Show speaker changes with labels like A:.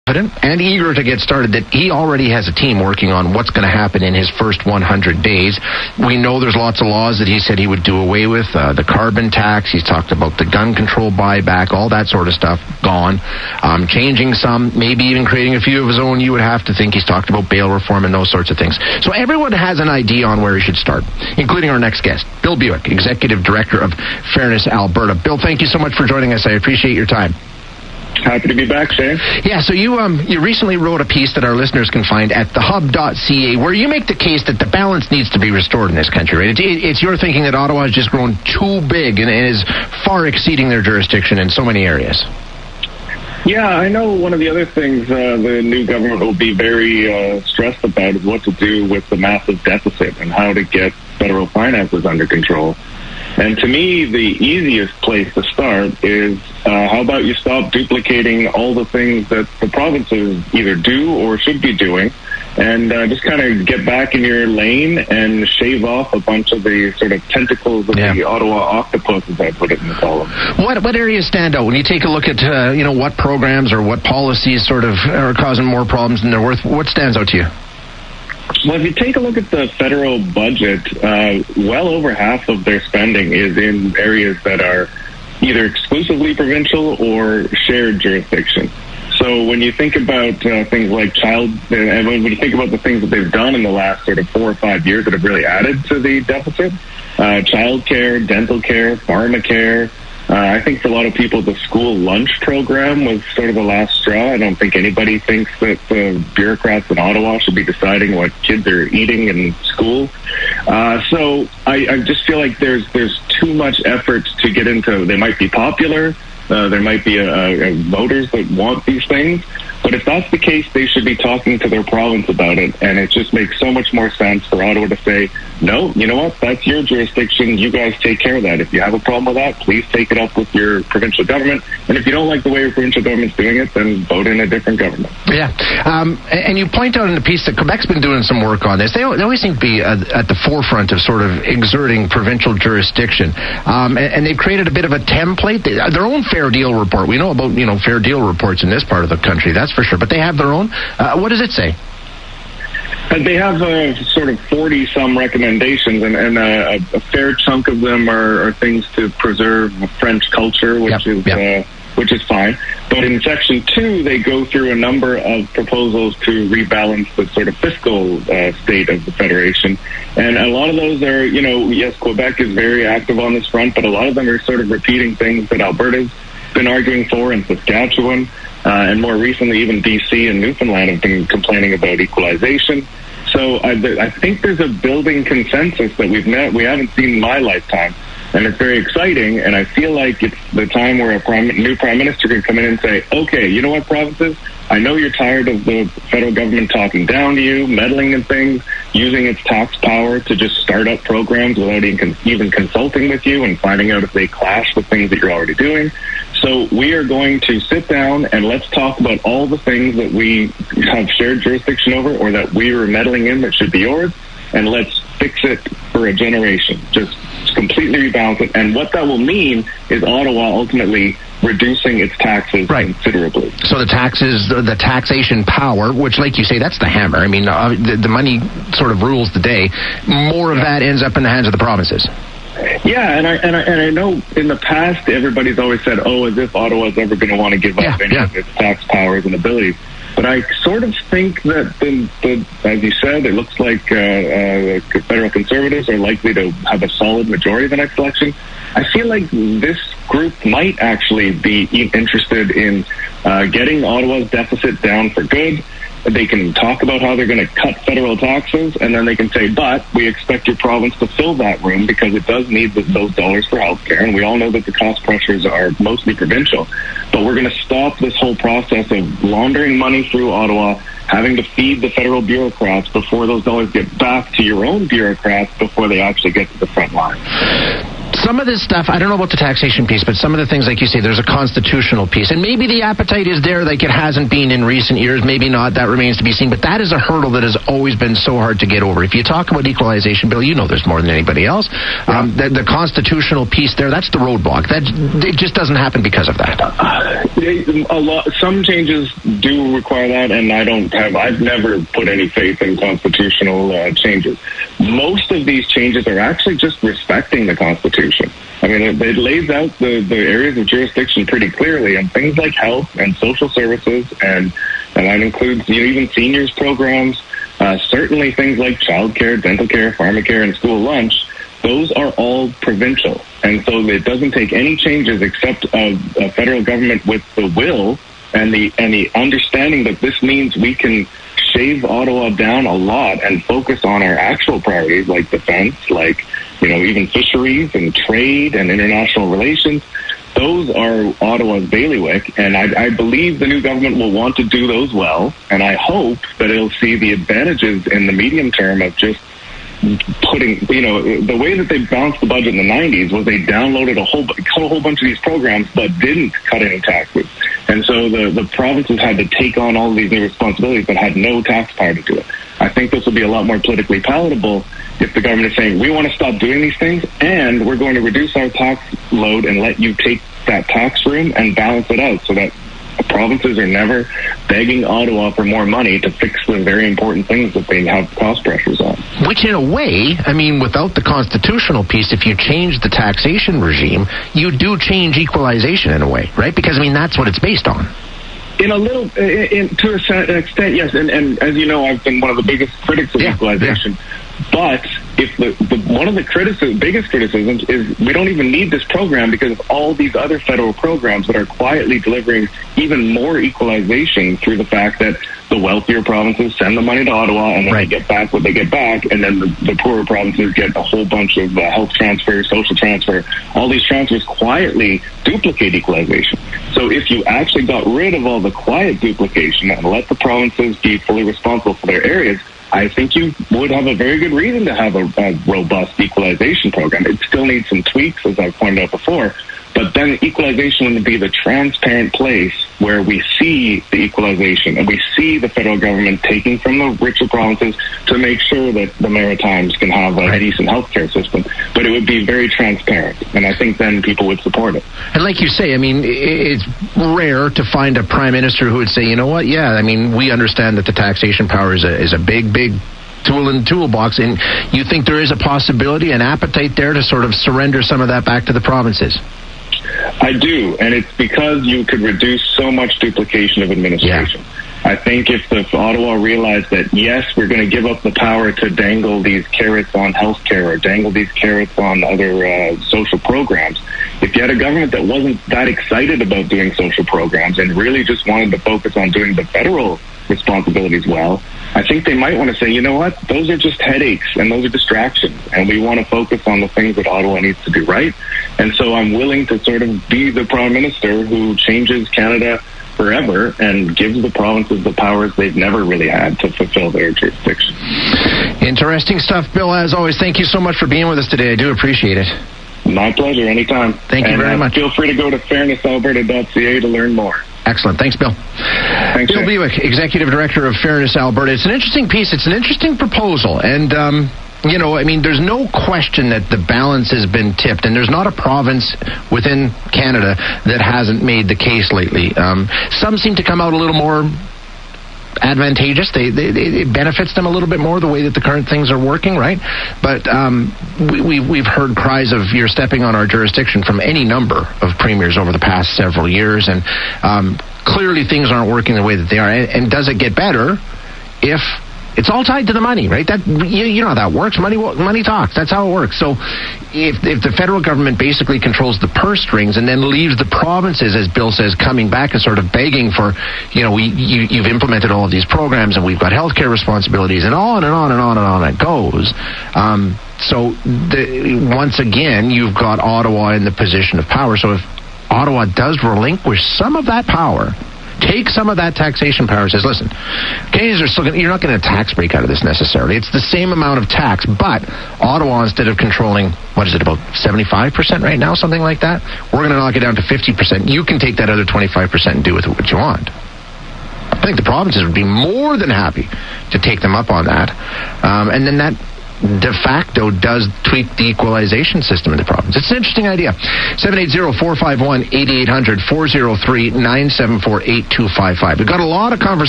A: and eager to get started that he already has a team working on what's going to happen in his first 100 days. We know there's lots of laws that he said he would do away with, the carbon tax. He's talked about the gun control buyback, all that sort of stuff gone. Changing some, maybe even creating a few of his own. You would have to think he's talked about bail reform and those sorts of things. So everyone has an idea on where he should start, including our next guest, Bill Bewick, Executive Director of Fairness Alberta. Bill, thank you so much for joining us. I appreciate your time.
B: Happy to be back, Shaye.
A: Yeah, so you recently wrote a piece that our listeners can find at thehub.ca where you make the case that the balance needs to be restored in this country, right? It's your thinking that Ottawa has just grown too big and is far exceeding their jurisdiction in so many areas.
B: Yeah, I know one of the other things the new government will be very stressed about is what to do with the massive deficit and how to get federal finances under control. And to me, the easiest place to start is how about you stop duplicating all the things that the provinces either do or should be doing, and just kind of get back in your lane and shave off a bunch of the sort of tentacles of the Ottawa octopus, as I put it in the column.
A: What areas stand out when you take a look at what programs or what policies sort of are causing more problems than they're worth? What stands out to you?
B: Well, if you take a look at the federal budget, well over half of their spending is in areas that are either exclusively provincial or shared jurisdiction. So when you think about things like and when you think about the things that they've done in the last sort of 4 or 5 years that have really added to the deficit, child care, dental care, pharmacare. I think for a lot of people, the school lunch program was sort of the last straw. I don't think anybody thinks that the bureaucrats in Ottawa should be deciding what kids are eating in school. So I just feel like there's too much effort to get into. They might be popular. There might be voters that want these things. But if that's the case, they should be talking to their province about it. And it just makes so much more sense for Ottawa to say, no, you know what, that's your jurisdiction. You guys take care of that. If you have a problem with that, please take it up with your provincial government. And if you don't like the way your provincial government's doing it, then vote in a different government. Yeah.
A: And you point out in the piece that Quebec's been doing some work on this. They always seem to be at the forefront of sort of exerting provincial jurisdiction. And they've created a bit of a template, their own fair deal report. We know about, fair deal reports in this part of the country, that's for sure. But they have their own. What does it say?
B: They have sort of 40-some recommendations, and a fair chunk of them are things to preserve French culture, which is fine. But in Section 2, they go through a number of proposals to rebalance the sort of fiscal state of the Federation. And a lot of those are, yes, Quebec is very active on this front, but a lot of them are sort of repeating things that Alberta's been arguing for in Saskatchewan. And more recently, even BC and Newfoundland have been complaining about equalization. So I think there's a building consensus that we haven't seen in my lifetime. And it's very exciting. And I feel like it's the time where a new prime minister can come in and say, okay, you know what, provinces? I know you're tired of the federal government talking down to you, meddling in things, using its tax power to just start up programs without even consulting with you and finding out if they clash with things that you're already doing. So we are going to sit down and let's talk about all the things that we have shared jurisdiction over or that we are meddling in that should be yours, and let's fix it for a generation. Just completely rebalance it. And what that will mean is Ottawa ultimately reducing its taxes considerably.
A: So the taxes, the taxation power, which, like you say, that's the hammer. I mean, the money sort of rules the day. More of that ends up in the hands of the provinces.
B: Yeah, and I know in the past everybody's always said, as if Ottawa's ever going to want to give up any of its tax powers and abilities. But I sort of think that, as you said, it looks like federal Conservatives are likely to have a solid majority the next election. I feel like this group might actually be interested in getting Ottawa's deficit down for good. They can talk about how they're going to cut federal taxes, and then they can say, but we expect your province to fill that room because it does need those dollars for health care, and we all know that the cost pressures are mostly provincial. But we're going to stop this whole process of laundering money through Ottawa, having to feed the federal bureaucrats before those dollars get back to your own bureaucrats before they actually get to the front line.
A: some of this stuff, I don't know about the taxation piece, but some of the things, like you say, there's a constitutional piece. And maybe the appetite is there like it hasn't been in recent years. Maybe not. That remains to be seen. But that is a hurdle that has always been so hard to get over. If you talk about equalization, Bill, you know there's more than anybody else. The constitutional piece there, that's the roadblock. It just doesn't happen because of that.
B: Some changes do require that, and I've never put any faith in constitutional changes. Most of these changes are actually just respecting the Constitution. I mean, it lays out the areas of jurisdiction pretty clearly, and things like health and social services, and that includes even seniors programs, certainly things like child care, dental care, pharmacare, and school lunch. Those are all provincial, and so it doesn't take any changes except a federal government with the will and the understanding that this means we can shave Ottawa down a lot and focus on our actual priorities like defense, like even fisheries and trade and international relations. Those are Ottawa's bailiwick, and I believe the new government will want to do those well, and I hope that it'll see the advantages in the medium term of just putting, the way that they balanced the budget in the 90s was they downloaded a whole bunch of these programs but didn't cut any taxes. And so the provinces had to take on all of these new responsibilities but had no tax power to do it. I think this will be a lot more politically palatable if the government is saying, we want to stop doing these things and we're going to reduce our tax load and let you take that tax room and balance it out so that the provinces are never begging Ottawa for more money to fix the very important things that they have cost pressures on.
A: Which, in a way, without the constitutional piece, if you change the taxation regime, you do change equalization in a way, right? Because, that's what it's based on.
B: To an extent, yes. And as you know, I've been one of the biggest critics of equalization. Yeah. But if one of the biggest criticisms is we don't even need this program because of all these other federal programs that are quietly delivering even more equalization through the fact that the wealthier provinces send the money to Ottawa and then they get back what they get back, and then the poorer provinces get a whole bunch of health transfer, social transfer. All these transfers quietly duplicate equalization. So if you actually got rid of all the quiet duplication and let the provinces be fully responsible for their areas, I think you would have a very good reason to have a robust equalization program. It still needs some tweaks, as I've pointed out before, but then equalization would be the transparent place where we see the equalization and we see the federal government taking from the richer provinces to make sure that the Maritimes can have a decent healthcare system. But it would be very transparent, and I think then people would support it. And
A: like you say, it's rare to find a prime minister who would say, you know what, we understand that the taxation power is a big tool in the toolbox, and you think there is a possibility, an appetite there to sort of surrender some of that back to the provinces?
B: I do, and it's because you could reduce so much duplication of administration. Yeah. I think if Ottawa realized that, yes, we're going to give up the power to dangle these carrots on healthcare or dangle these carrots on other social programs, if you had a government that wasn't that excited about doing social programs and really just wanted to focus on doing the federal responsibilities well, I think they might want to say, you know what, those are just headaches and those are distractions, and we want to focus on the things that Ottawa needs to do right. And so I'm willing to sort of be the Prime Minister who changes Canada forever and gives the provinces the powers they've never really had to fulfill their jurisdiction.
A: Interesting stuff, Bill. As always, thank you so much for being with us today. I do appreciate it.
B: My pleasure. Anytime.
A: Thank you very much.
B: Feel free to go to fairnessalberta.ca to learn more.
A: Excellent. Thanks, Bill.
B: Thanks,
A: Bill Bewick, Executive Director of Fairness Alberta. It's an interesting piece. It's an interesting proposal. And, there's no question that the balance has been tipped. And there's not a province within Canada that hasn't made the case lately. Some seem to come out a little more advantageous. It benefits them a little bit more the way that the current things are working, right? But we've heard cries of you're stepping on our jurisdiction from any number of premiers over the past several years, and clearly things aren't working the way that they are. And does it get better if it's all tied to the money, right? That you know how that works. Money talks. That's how it works. So if the federal government basically controls the purse strings and then leaves the provinces, as Bill says, coming back and sort of begging for, you've implemented all of these programs and we've got healthcare responsibilities and on and on and on and on it goes. Once again, you've got Ottawa in the position of power. So if Ottawa does relinquish some of that power take some of that taxation power and says, listen, Canadians are still you're not getting a tax break out of this necessarily. It's the same amount of tax, but Ottawa, instead of controlling, what is it, about 75% right now, something like that, we're going to knock it down to 50%. You can take that other 25% and do with it what you want. I think the provinces would be more than happy to take them up on that. And then that de facto does tweak the equalization system in the province. It's an interesting idea. 780-451-8800, 403-974-8255. We've got a lot of conversation